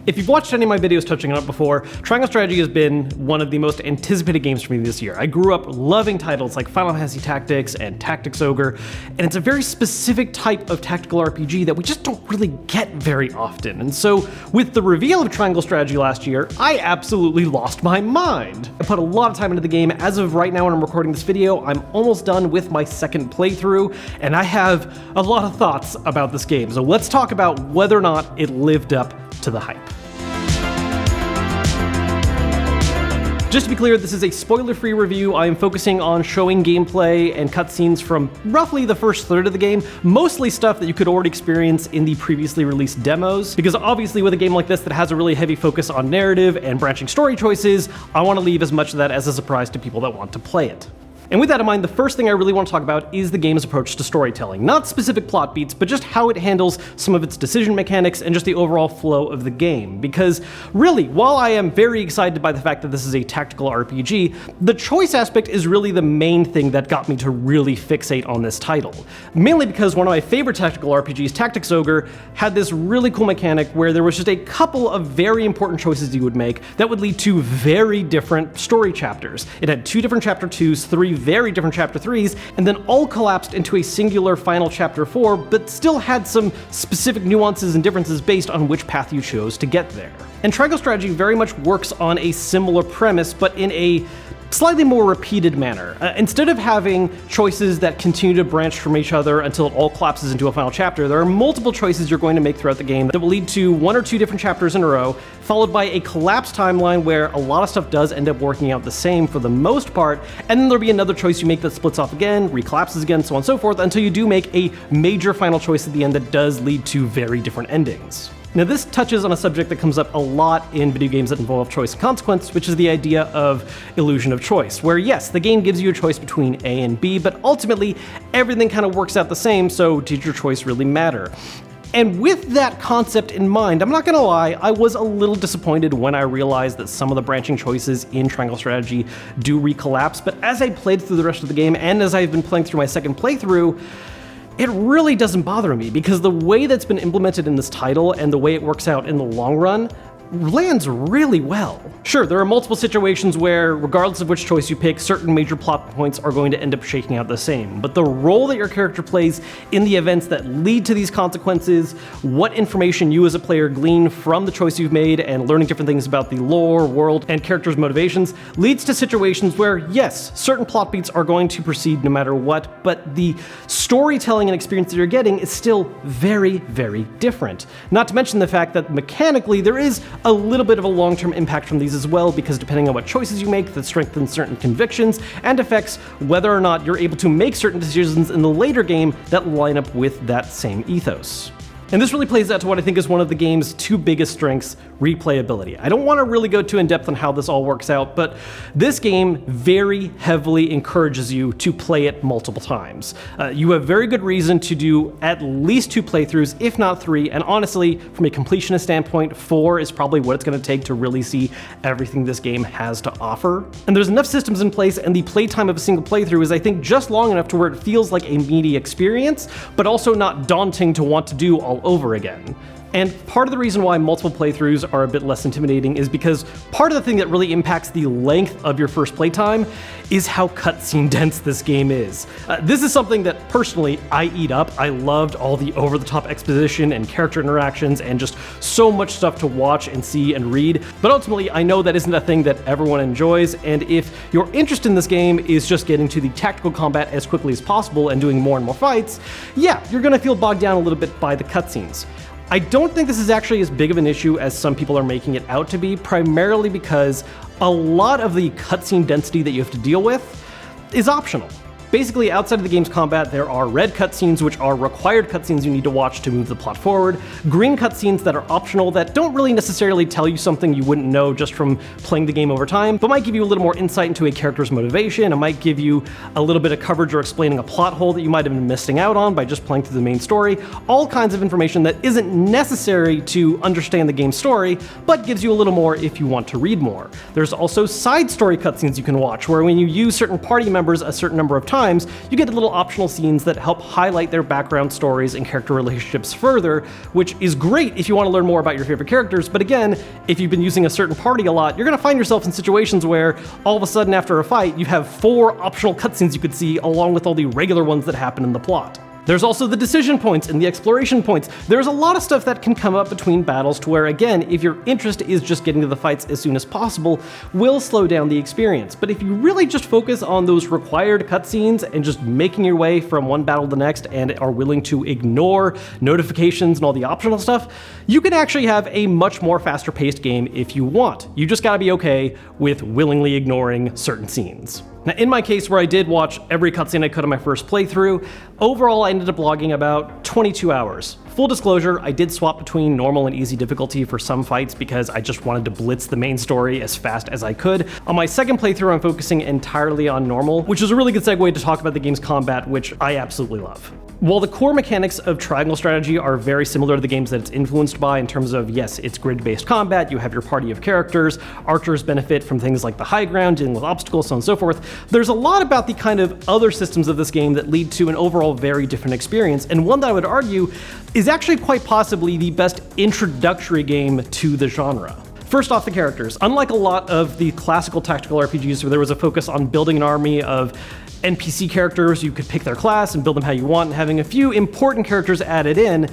If you've watched any of my videos touching on it before, Triangle Strategy has been one of the most anticipated games for me this year. I grew up loving titles like Final Fantasy Tactics and Tactics Ogre, and it's a very specific type of tactical RPG that we just don't really get very often. And so with the reveal of Triangle Strategy last year, I absolutely lost my mind. I put a lot of time into the game. As of right now when I'm recording this video, I'm almost done with my second playthrough, and I have a lot of thoughts about this game. So let's talk about whether or not it lived up to the hype. Just to be clear, this is a spoiler-free review. I am focusing on showing gameplay and cutscenes from roughly the first third of the game, mostly stuff that you could already experience in the previously released demos, because obviously with a game like this that has a really heavy focus on narrative and branching story choices, I want to leave as much of that as a surprise to people that want to play it. And with that in mind, the first thing I really want to talk about is the game's approach to storytelling. Not specific plot beats, but just how it handles some of its decision mechanics and just the overall flow of the game. Because really, while I am very excited by the fact that this is a tactical RPG, the choice aspect is really the main thing that got me to really fixate on this title. Mainly because one of my favorite tactical RPGs, Tactics Ogre, had this really cool mechanic where there was just a couple of very important choices you would make that would lead to very different story chapters. It had 2 different chapter 2s, 3 very different chapter 3s, and then all collapsed into a singular final chapter 4, but still had some specific nuances and differences based on which path you chose to get there. And Triangle Strategy very much works on a similar premise, but in a slightly more repeated manner. Instead of having choices that continue to branch from each other until it all collapses into a final chapter, there are multiple choices you're going to make throughout the game that will lead to 1 or 2 different chapters in a row, followed by a collapsed timeline where a lot of stuff does end up working out the same for the most part, and then there'll be another choice you make that splits off again, recollapses again, so on and so forth, until you do make a major final choice at the end that does lead to very different endings. Now this touches on a subject that comes up a lot in video games that involve choice and consequence, which is the idea of illusion of choice, where yes, the game gives you a choice between A and B, but ultimately everything kind of works out the same, so did your choice really matter? And with that concept in mind, I'm not gonna lie, I was a little disappointed when I realized that some of the branching choices in Triangle Strategy do recollapse, but as I played through the rest of the game, and as I've been playing through my second playthrough, it really doesn't bother me, because the way that's been implemented in this title and the way it works out in the long run lands really well. Sure, there are multiple situations where, regardless of which choice you pick, certain major plot points are going to end up shaking out the same. But the role that your character plays in the events that lead to these consequences, what information you as a player glean from the choice you've made, and learning different things about the lore, world, and characters' motivations, leads to situations where, yes, certain plot beats are going to proceed no matter what, but the storytelling and experience that you're getting is still very, very different. Not to mention the fact that mechanically there is a little bit of a long-term impact from these as well, because depending on what choices you make, that strengthens certain convictions and affects whether or not you're able to make certain decisions in the later game that line up with that same ethos. And this really plays out to what I think is one of the game's 2 biggest strengths, replayability. I don't want to really go too in-depth on how this all works out, but this game very heavily encourages you to play it multiple times. You have very good reason to do at least 2 playthroughs, if not 3, and honestly, from a completionist standpoint, 4 is probably what it's going to take to really see everything this game has to offer. And there's enough systems in place, and the playtime of a single playthrough is, I think, just long enough to where it feels like a meaty experience, but also not daunting to want to do all over again. And part of the reason why multiple playthroughs are a bit less intimidating is because part of the thing that really impacts the length of your first playtime is how cutscene dense this game is. This is something that personally I eat up. I loved all the over-the-top exposition and character interactions and just so much stuff to watch and see and read. But ultimately, I know that isn't a thing that everyone enjoys, and if your interest in this game is just getting to the tactical combat as quickly as possible and doing more and more fights, yeah, you're gonna feel bogged down a little bit by the cutscenes. I don't think this is actually as big of an issue as some people are making it out to be, primarily because a lot of the cutscene density that you have to deal with is optional. Basically, outside of the game's combat, there are red cutscenes, which are required cutscenes you need to watch to move the plot forward, green cutscenes that are optional that don't really necessarily tell you something you wouldn't know just from playing the game over time, but might give you a little more insight into a character's motivation. It might give you a little bit of coverage or explaining a plot hole that you might have been missing out on by just playing through the main story. All kinds of information that isn't necessary to understand the game's story, but gives you a little more if you want to read more. There's also side story cutscenes you can watch, where when you use certain party members a certain number of times, times, you get little optional scenes that help highlight their background stories and character relationships further, which is great if you want to learn more about your favorite characters, but again, if you've been using a certain party a lot, you're going to find yourself in situations where all of a sudden after a fight, you have 4 optional cutscenes you could see along with all the regular ones that happen in the plot. There's also the decision points and the exploration points. There's a lot of stuff that can come up between battles to where, again, if your interest is just getting to the fights as soon as possible, will slow down the experience. But if you really just focus on those required cutscenes and just making your way from one battle to the next and are willing to ignore notifications and all the optional stuff, you can actually have a much more faster paced game if you want. You just gotta be okay with willingly ignoring certain scenes. Now, in my case, where I did watch every cutscene I could on my first playthrough, overall I ended up logging about 22 hours. Full disclosure, I did swap between normal and easy difficulty for some fights because I just wanted to blitz the main story as fast as I could. On my second playthrough, I'm focusing entirely on normal, which is a really good segue to talk about the game's combat, which I absolutely love. While the core mechanics of triangle strategy are very similar to the games that it's influenced by in terms of, yes, it's grid-based combat, you have your party of characters, archers benefit from things like the high ground, dealing with obstacles, so on and so forth, there's a lot about the kind of other systems of this game that lead to an overall very different experience, and one that I would argue is actually quite possibly the best introductory game to the genre. First off, the characters. Unlike a lot of the classical tactical RPGs where there was a focus on building an army of NPC characters, you could pick their class and build them how you want, and having a few important characters added in,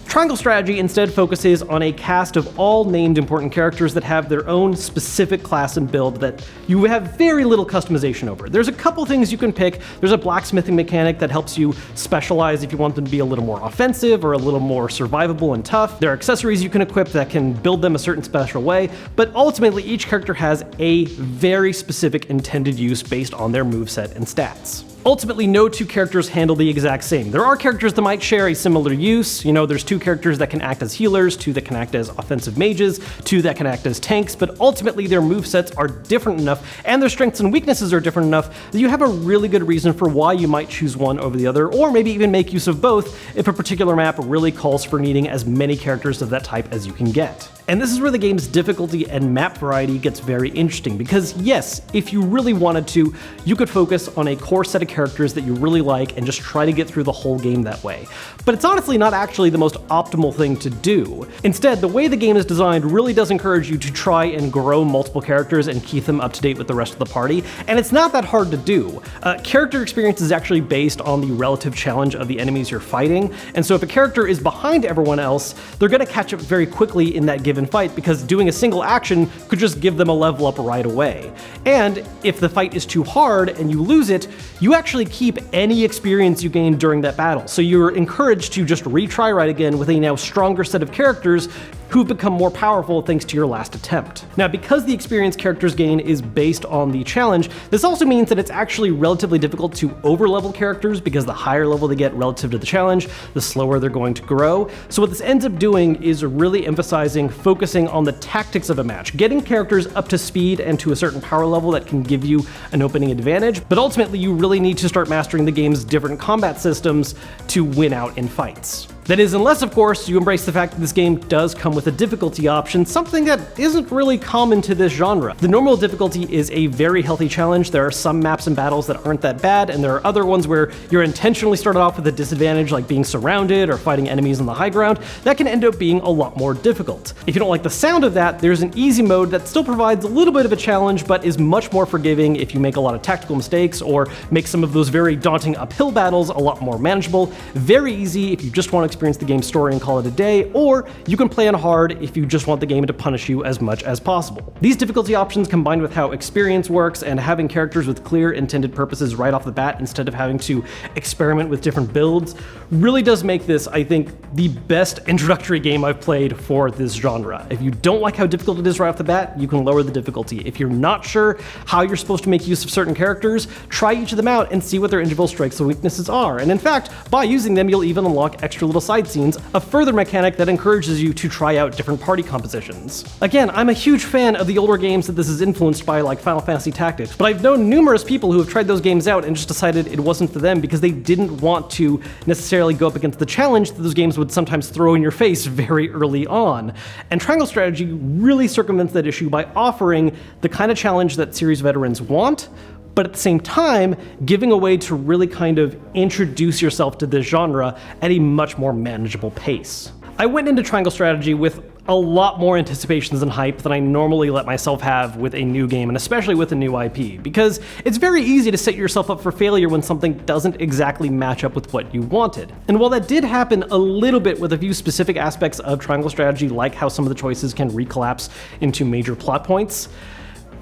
Triangle Strategy instead focuses on a cast of all named important characters that have their own specific class and build that you have very little customization over. There's a couple things you can pick. There's a blacksmithing mechanic that helps you specialize if you want them to be a little more offensive or a little more survivable and tough. There are accessories you can equip that can build them a certain special way, but ultimately each character has a very specific intended use based on their moveset and stats. Ultimately, no two characters handle the exact same. There are characters that might share a similar use. You know, there's 2 characters that can act as healers, 2 that can act as offensive mages, 2 that can act as tanks, but ultimately their movesets are different enough and their strengths and weaknesses are different enough that you have a really good reason for why you might choose one over the other, or maybe even make use of both if a particular map really calls for needing as many characters of that type as you can get. And this is where the game's difficulty and map variety gets very interesting, because yes, if you really wanted to, you could focus on a core set of characters that you really like and just try to get through the whole game that way. But it's honestly not actually the most optimal thing to do. Instead, the way the game is designed really does encourage you to try and grow multiple characters and keep them up to date with the rest of the party, and it's not that hard to do. Character experience is actually based on the relative challenge of the enemies you're fighting, and so if a character is behind everyone else, they're going to catch up very quickly in that given fight because doing a single action could just give them a level up right away. And if the fight is too hard and you lose it, you actually keep any experience you gained during that battle. So you're encouraged to just retry right again with a now stronger set of characters who've become more powerful thanks to your last attempt. Now, because the experience characters gain is based on the challenge, this also means that it's actually relatively difficult to overlevel characters because the higher level they get relative to the challenge, the slower they're going to grow. So what this ends up doing is really emphasizing focusing on the tactics of a match, getting characters up to speed and to a certain power level that can give you an opening advantage, but ultimately you really need to start mastering the game's different combat systems to win out in fights. That is, unless, of course, you embrace the fact that this game does come with a difficulty option, something that isn't really common to this genre. The normal difficulty is a very healthy challenge. There are some maps and battles that aren't that bad, and there are other ones where you're intentionally started off with a disadvantage, like being surrounded or fighting enemies on the high ground. That can end up being a lot more difficult. If you don't like the sound of that, there's an easy mode that still provides a little bit of a challenge, but is much more forgiving if you make a lot of tactical mistakes or make some of those very daunting uphill battles a lot more manageable. Very easy if you just want to experience the game's story and call it a day, or you can play on hard if you just want the game to punish you as much as possible. These difficulty options, combined with how experience works and having characters with clear intended purposes right off the bat instead of having to experiment with different builds, really does make this, I think, the best introductory game I've played for this genre. If you don't like how difficult it is right off the bat, you can lower the difficulty. If you're not sure how you're supposed to make use of certain characters, try each of them out and see what their individual strengths and weaknesses are. And in fact, by using them, you'll even unlock extra little side scenes, a further mechanic that encourages you to try out different party compositions. Again, I'm a huge fan of the older games that this is influenced by, like Final Fantasy Tactics, but I've known numerous people who have tried those games out and just decided it wasn't for them because they didn't want to necessarily go up against the challenge that those games would sometimes throw in your face very early on. And Triangle Strategy really circumvents that issue by offering the kind of challenge that series veterans want, but at the same time, giving a way to really kind of introduce yourself to this genre at a much more manageable pace. I went into Triangle Strategy with a lot more anticipations and hype than I normally let myself have with a new game, and especially with a new IP, because it's very easy to set yourself up for failure when something doesn't exactly match up with what you wanted. And while that did happen a little bit with a few specific aspects of Triangle Strategy, like how some of the choices can recollapse into major plot points,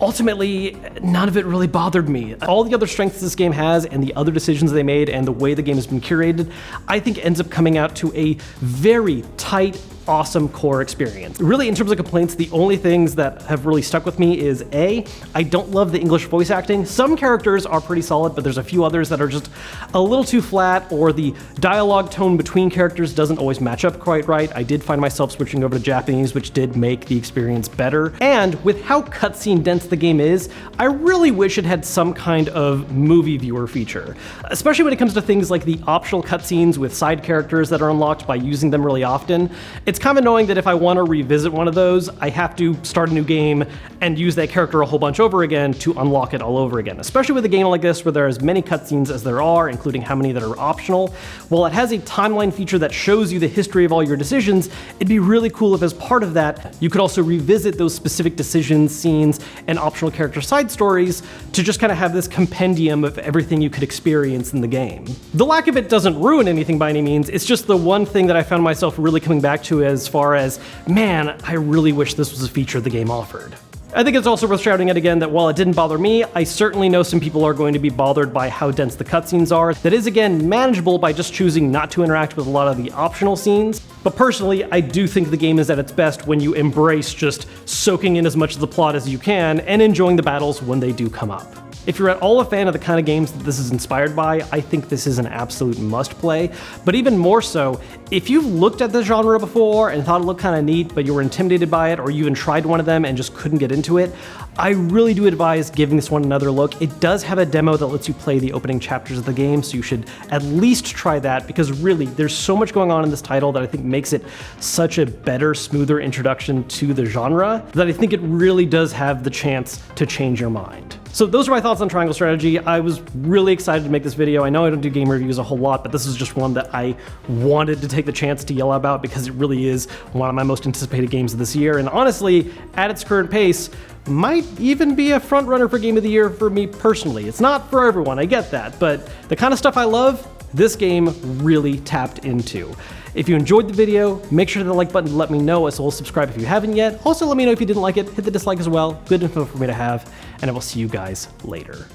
ultimately, none of it really bothered me. All the other strengths this game has and the other decisions they made and the way the game has been curated, I think ends up coming out to a very tight, awesome core experience. Really, in terms of complaints, the only things that have really stuck with me is A, I don't love the English voice acting. Some characters are pretty solid, but there's a few others that are just a little too flat, or the dialogue tone between characters doesn't always match up quite right. I did find myself switching over to Japanese, which did make the experience better. And with how cutscene dense the game is, I really wish it had some kind of movie viewer feature, especially when it comes to things like the optional cutscenes with side characters that are unlocked by using them really often. It's kind of annoying that if I want to revisit one of those, I have to start a new game and use that character a whole bunch over again to unlock it all over again, especially with a game like this where there are as many cutscenes as there are, including how many that are optional. While it has a timeline feature that shows you the history of all your decisions, it'd be really cool if as part of that, you could also revisit those specific decisions, scenes, and optional character side stories to just kind of have this compendium of everything you could experience in the game. The lack of it doesn't ruin anything by any means, it's just the one thing that I found myself really coming back to as far as, man, I really wish this was a feature the game offered. I think it's also worth shouting out again that while it didn't bother me, I certainly know some people are going to be bothered by how dense the cutscenes are. That is, again, manageable by just choosing not to interact with a lot of the optional scenes. But personally, I do think the game is at its best when you embrace just soaking in as much of the plot as you can and enjoying the battles when they do come up. If you're at all a fan of the kind of games that this is inspired by, I think this is an absolute must-play. But even more so, if you've looked at the genre before and thought it looked kind of neat, but you were intimidated by it, or you even tried one of them and just couldn't get into it, I really do advise giving this one another look. It does have a demo that lets you play the opening chapters of the game, so you should at least try that, because really, there's so much going on in this title that I think makes it such a better, smoother introduction to the genre that I think it really does have the chance to change your mind. So those are my thoughts on Triangle Strategy. I was really excited to make this video. I know I don't do game reviews a whole lot, but this is just one that I wanted to take the chance to yell about because it really is one of my most anticipated games of this year. And honestly, at its current pace, might even be a front runner for Game of the Year for me personally. It's not for everyone, I get that, but the kind of stuff I love, this game really tapped into. If you enjoyed the video, make sure to hit the like button to let me know, as well as subscribe if you haven't yet. Also, let me know if you didn't like it, hit the dislike as well. Good info for me to have, and I will see you guys later.